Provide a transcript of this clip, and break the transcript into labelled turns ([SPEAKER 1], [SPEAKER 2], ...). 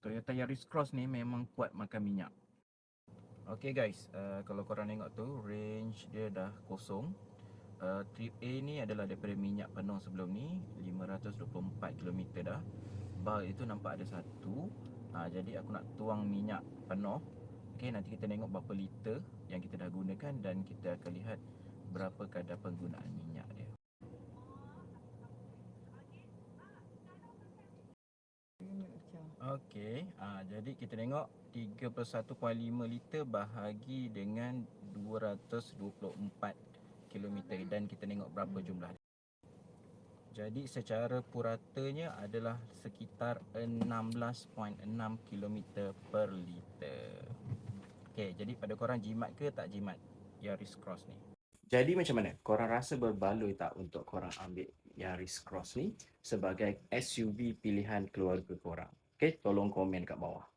[SPEAKER 1] Toyota Yaris Cross ni memang kuat makan minyak. Okay guys, kalau korang tengok tu range dia dah kosong. Trip A ni adalah daripada minyak penuh sebelum ni 524 km dah. Bar itu nampak ada satu. Jadi aku nak tuang minyak penuh. Okay, nanti kita tengok berapa liter yang kita dah gunakan dan kita akan lihat berapa kadar penggunaan minyak dia. Okey, jadi kita tengok 31.5 liter bahagi dengan 224 km dan kita tengok berapa jumlah dia. Jadi secara puratanya adalah sekitar 16.6 km per liter. Okey, jadi pada korang jimat ke tak jimat Yaris Cross ni? Jadi macam mana? Korang rasa berbaloi tak untuk korang ambil Yaris Cross ni sebagai SUV pilihan keluarga korang? Okay, tolong komen kat bawah.